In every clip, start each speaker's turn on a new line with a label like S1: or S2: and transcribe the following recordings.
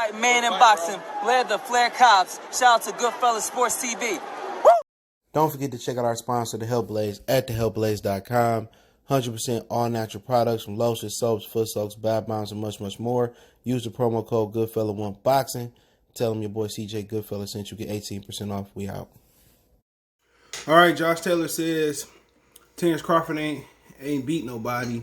S1: Right, man in boxing, led the Flair Cops. Shout out to Goodfellas Sports TV. Woo!
S2: Don't forget to check out our sponsor, The Health Blaze, at thehealthblaze.com. 100% all natural products from lotions, soaps, foot soaks, bath bombs, and much, much more. Use the promo code Goodfella1Boxing. Tell them your boy CJ Goodfella sent you. Get 18% off. We out.
S3: All right, Josh Taylor says Terence Crawford ain't beat nobody,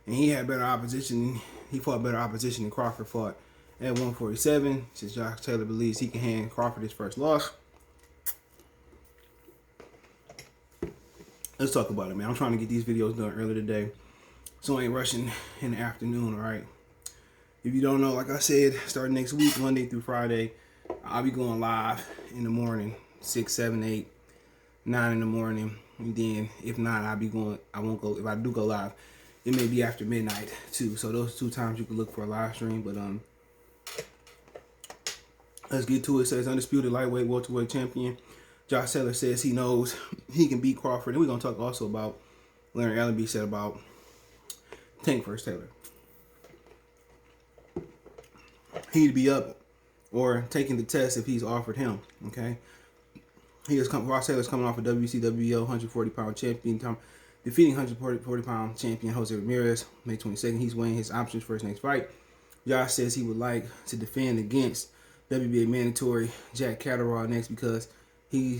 S3: and he had better opposition. He fought better opposition than Crawford fought at 147. Since Josh Taylor believes he can hand Crawford his first loss. Let's talk about it, man. I'm trying to get these videos done early today, so I ain't rushing in the afternoon, all right? If you don't know, like I said, starting next week, Monday through Friday, I'll be going live in the morning, 6, 7, 8, 9 in the morning. And then, if not, I won't go. If I do go live, it may be after midnight, too. So those 2 times you can look for a live stream. But let's get to it. It says, undisputed lightweight welterweight champion Josh Taylor says he knows he can beat Crawford. And we're going to talk also about Larry Allenby said about Tank vs. Taylor. He need to be up or taking the test if he's offered him, okay? Ross Taylor's coming off a WCWO 140-pound champion, defeating 140-pound champion Jose Ramirez May 22nd. He's weighing his options for his next fight. Josh says he would like to defend against WBA mandatory Jack Catterall next because he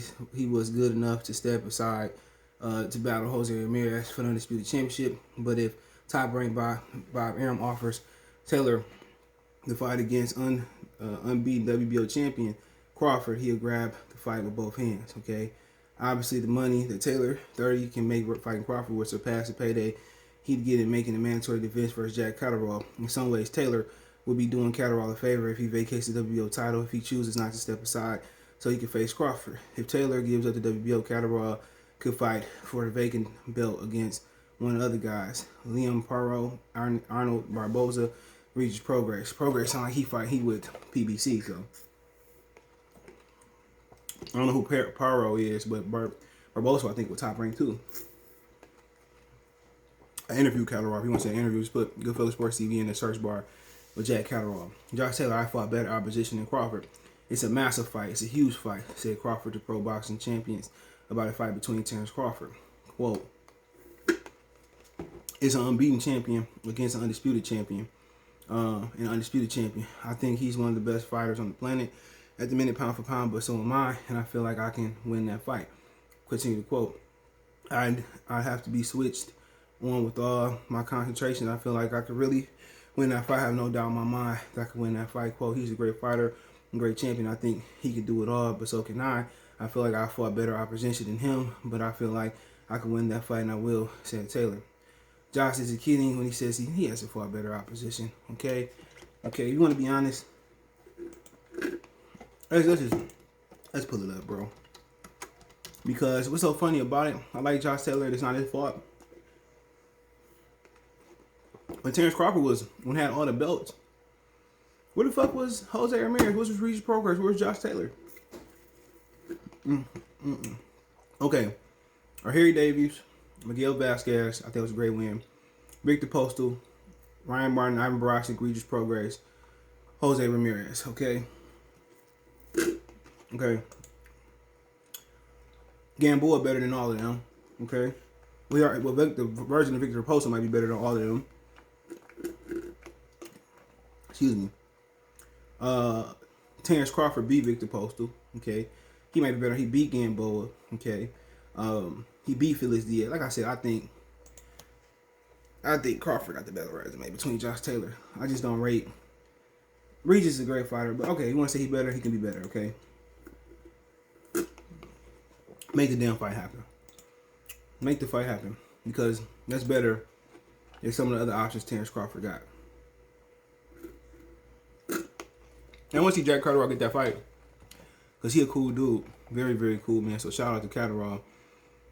S3: was good enough to step aside to battle Jose Ramirez for the Undisputed Championship. But if top-ranked Bob Arum offers Taylor the fight against unbeaten WBO champion Crawford, he'll grab the fight with both hands, okay? Obviously, the money that Taylor, 30, can make fighting Crawford would surpass the payday he'd get in making a mandatory defense versus Jack Catterall. In some ways, Taylor would be doing Catterall a favor if he vacates the WBO title, if he chooses not to step aside so he can face Crawford. If Taylor gives up the WBO, Catterall could fight for the vacant belt against one of the other guys, Liam Paro, Arnold Barboza, Regis Progress. Progress sound like he with PBC, so I don't know who Paro is, but Barbosa I think was top ranked too. I interviewed Catterall. If you want to say interviews, put Goodfellas Sports TV in the search bar with Jack Catterall. Josh Taylor, I fought better opposition than Crawford. It's a massive fight. It's a huge fight, said Crawford to Pro Boxing Champions about a fight between Terence Crawford. Quote, it's an unbeaten champion against an undisputed champion. An undisputed champion. I think he's one of the best fighters on the planet at the minute, pound for pound, but so am I, and I feel like I can win that fight. Continue to quote, I have to be switched on with all my concentration. I feel like I could really win that fight. I have no doubt in my mind that I could win that fight. Quote, he's a great fighter and great champion. I think he can do it all, but so can I. I feel like I fought better opposition than him, but I feel like I can win that fight, and I will, said Taylor. Josh is kidding when he says he hasn't fought better opposition. Okay, you want to be honest? Let's pull it up, bro. Because what's so funny about it? I like Josh Taylor. It's not his fault. When Terence Crawford had all the belts, where the fuck was Jose Ramirez? Where was Regis Progress? Where's Josh Taylor? Okay, our Harry Davies, Miguel Vasquez, I think it was a great win. Victor Postal, Ryan Martin, Ivan Barack, Regis Progress, Jose Ramirez. Okay. Gamboa better than all of them. Okay. The version of Victor Postal might be better than all of them. Excuse me. Terence Crawford beat Victor Postal. Okay. He might be better. He beat Gamboa. Okay. He beat Felix Diaz. Like I said, I think Crawford got the better resume between Josh Taylor. I just don't rate. Regis is a great fighter, but okay, you want to say he better? He can be better, okay? Make the damn fight happen. Make the fight happen, because that's better than some of the other options Terence Crawford got. And I want to see Jack Catterall get that fight, because he a cool dude. Very, very cool, man. So shout out to Catterall.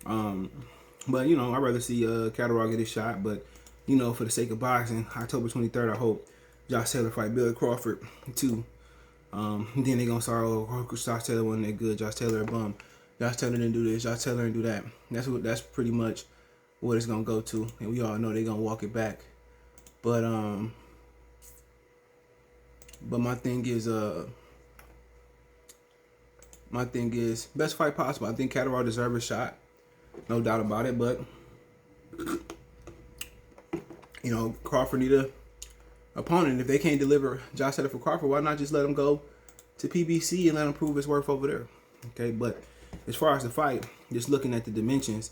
S3: But, you know, I'd rather see Catterall get his shot. But, you know, for the sake of boxing, October 23rd, I hope Josh Taylor fight Billy Crawford, too. Then they're going to start, oh, Josh Taylor wasn't that good. Josh Taylor a bum. Josh Taylor didn't do this. Josh Taylor didn't do that. That's pretty much what it's going to go to. And we all know they're going to walk it back. But But my thing is best fight possible. I think Catterall deserves a shot, no doubt about it. But you know, Crawford need a opponent. If they can't deliver Josh Taylor for Crawford, why not just let him go to PBC and let him prove his worth over there? Okay, but as far as the fight, just looking at the dimensions,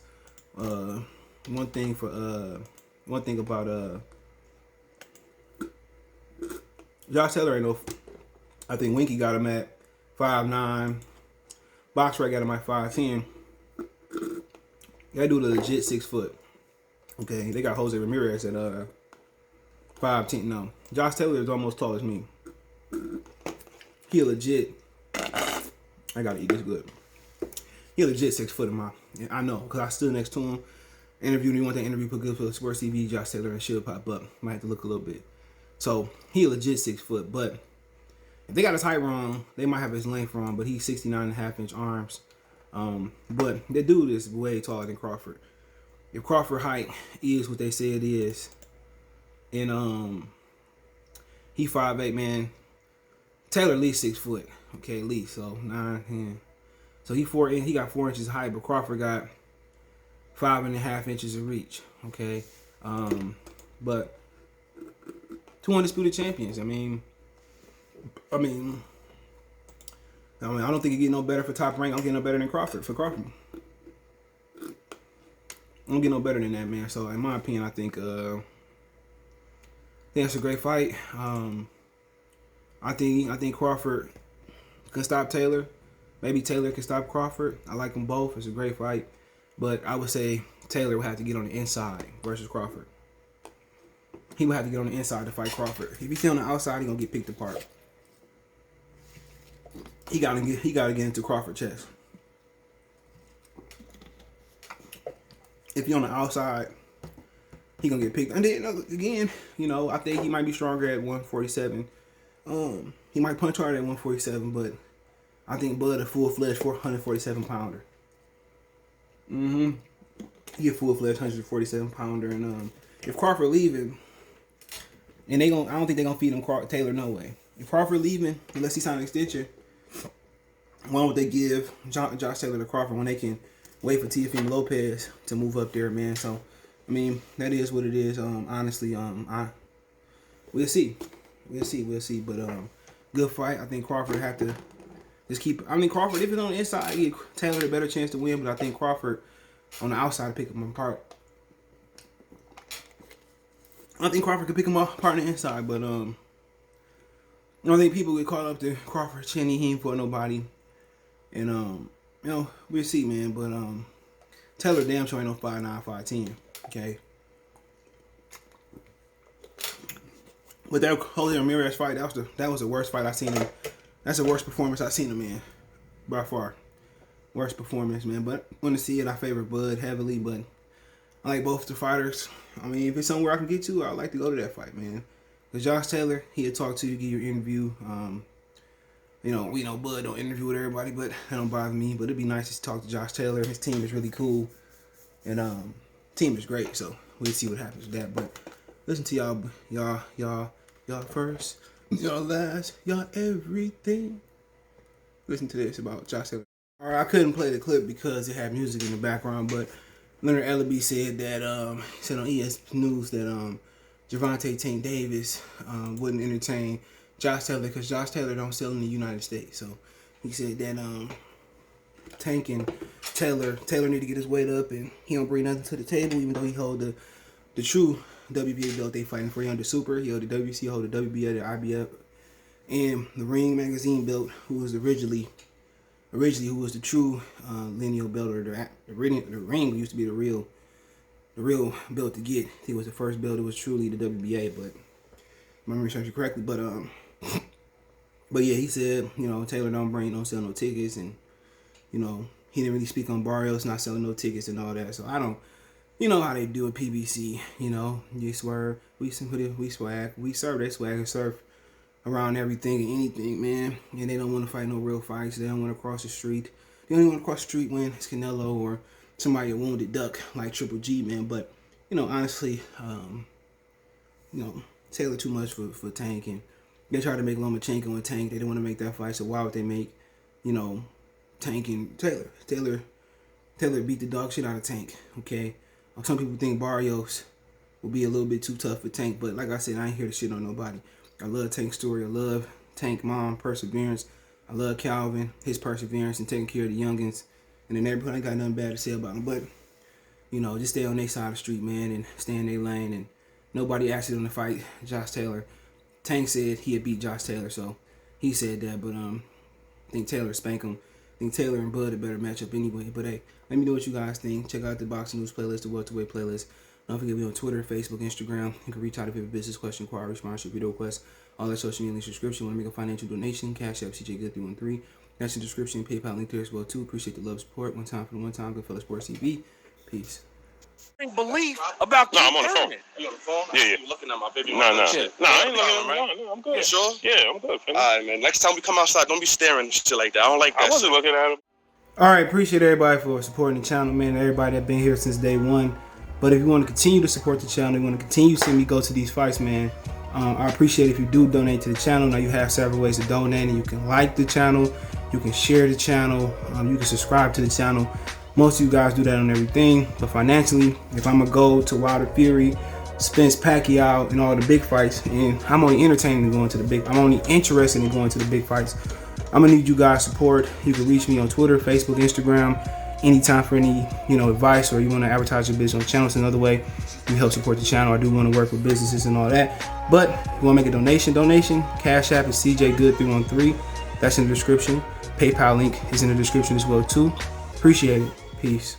S3: one thing about Josh Taylor ain't no. I think Winky got him at 5'9". Boxer got him at 5'10". That dude a legit 6 foot. Okay, they got Jose Ramirez at 5'10". No, Josh Taylor is almost tall as me. He a legit. I gotta eat this good. He a legit 6 foot in my. I know, cause I stood next to him. Interviewed me. Want that interview put good for Sports TV. Josh Taylor and should pop up. Might have to look a little bit. So he a legit 6 foot, but if they got his height wrong, they might have his length wrong. But he's 69.5-inch arms. But the dude is way taller than Crawford. If Crawford height is what they say it is, and he 5'8", man. Taylor at least 6 foot. Okay, at least so 9, 10. So he got 4 inches height, but Crawford got 5.5 inches of reach. Okay, but 2 undisputed champions. I mean, I don't think it get no better for top rank. I'm getting no better than Crawford. For Crawford, I don't get no better than that, man. So in my opinion, I think it's a great fight. I think Crawford can stop Taylor. Maybe Taylor can stop Crawford. I like them both. It's a great fight, but I would say Taylor would have to get on the inside versus Crawford. He would have to get on the inside to fight Crawford. If he stay on the outside, he gonna get picked apart. He gotta get into Crawford's chest. If he on the outside, he gonna get picked. And then again, you know, I think he might be stronger at 147. He might punch hard at 147, but I think Bud a full-fledged 147 pounder. He a full-fledged 147 pounder, and if Crawford leaving, and I don't think they gonna feed him Taylor no way. If Crawford leaving, unless he sign an extension, why would they give Josh Taylor to Crawford when they can wait for Teofimo Lopez to move up there, man? So, I mean, that is what it is. Honestly, we'll see. But good fight. I think Crawford have to just keep. I mean, Crawford, if it's on the inside, give Taylor a better chance to win. But I think Crawford on the outside pick him apart. I think Crawford could pick him apart on the inside, but I don't think people get caught up to Crawford chinny. He ain't for nobody, and you know, we'll see, man. But Taylor damn sure ain't no 5'9", 5'10". Okay. But that Jose Ramirez fight, that was the worst fight I seen him. That's the worst performance I seen him in, by far. Worst performance, man. But want to see it. I favor Bud heavily, but I like both the fighters. I mean, if it's somewhere I can get to, I'd like to go to that fight, man. Because Josh Taylor, he'll talk to you, give you an interview. You know, we know Bud don't interview with everybody, but that don't bother me. But it'd be nice to talk to Josh Taylor. His team is really cool, and team is great. So we'll see what happens with that. But listen to y'all first, y'all last, y'all everything. Listen to this about Josh Taylor. All right, I couldn't play the clip because it had music in the background, but Leonard Ellaby said that said on ES News that Gervonta Tank Davis wouldn't entertain Josh Taylor because Josh Taylor don't sell in the United States. So he said that Tank and Taylor need to get his weight up, and he don't bring nothing to the table, even though he hold the true WBA belt they fighting for. He under Super, he hold the WC, hold the WBA, the IBF, and the Ring Magazine belt, who was originally who was the true lineal belt, or the Ring used to be the real belt to get. It was the first belt. It was truly the WBA, but if my memory serves you correctly. But yeah, he said, you know, Taylor don't sell no tickets, and you know, he didn't really speak on Barrios not selling no tickets and all that. So I don't. You know how they do at PBC, you know, you swerve, we swag, we serve that swag and surf around everything and anything, man. And they don't want to fight no real fights. They don't want to cross the street. They only want to cross the street when it's Canelo or somebody a wounded duck like Triple G, man. But, you know, honestly, you know, Taylor too much for Tank, and They tried to make Lomachenko and Tank. They didn't want to make that fight, so why would they make, Tank and Taylor? Taylor beat the dog shit out of Tank, okay? Some people think Barrios will be a little bit too tough for Tank, but like I said, I ain't here to shit on nobody. I love Tank's story. I love Tank mom perseverance. I love Calvin, his perseverance and taking care of the youngins. And then everybody got nothing bad to say about him. But, just stay on their side of the street, man, and stay in their lane. And nobody asked him to fight Josh Taylor. Tank said he had beat Josh Taylor, so he said that. But I think Taylor spanked him. I think Taylor and Bud a better matchup anyway. But hey, let me know what you guys think. Check out the Boxing News playlist, the welterweight playlist. Don't forget to be on Twitter, Facebook, Instagram. You can reach out if you have a business question, inquiry, sponsorship, video request, all that social media links, description. Want to make a financial donation? Cash App CJGood313. That's in the description. PayPal link there as well too. Appreciate the love, support. One time for the one time. Goodfellas Sports TV. Peace.
S4: Belief about
S5: I'm on the phone.
S4: You on the phone?
S5: Yeah.
S4: You looking at my baby?
S5: No, I ain't looking
S4: right?
S5: at him. I'm good.
S4: You sure?
S5: Yeah, I'm good.
S4: All right, man. Next time we come outside, don't be staring and shit like that. I don't like that.
S5: I wasn't looking at him.
S3: All right, appreciate everybody for supporting the channel, man. Everybody that been here since day one. But if you want to continue to support the channel, you want to continue seeing me go to these fights, man, I appreciate if you do donate to the channel. Now you have several ways to donate, and you can like the channel, you can share the channel, you can subscribe to the channel. Most of you guys do that on everything, but financially, if I'm gonna go to Wilder Fury, Spence Pacquiao, and all the big fights, and I'm only entertaining going to the big, I'm only interested in going to the big fights, I'm gonna need you guys' support. You can reach me on Twitter, Facebook, Instagram, anytime for any advice, or you want to advertise your business on the channel. It's another way you help support the channel. I do want to work with businesses and all that. But if you want to make a donation, Cash App is CJGood313. That's in the description. PayPal link is in the description as well too. Appreciate it. Peace.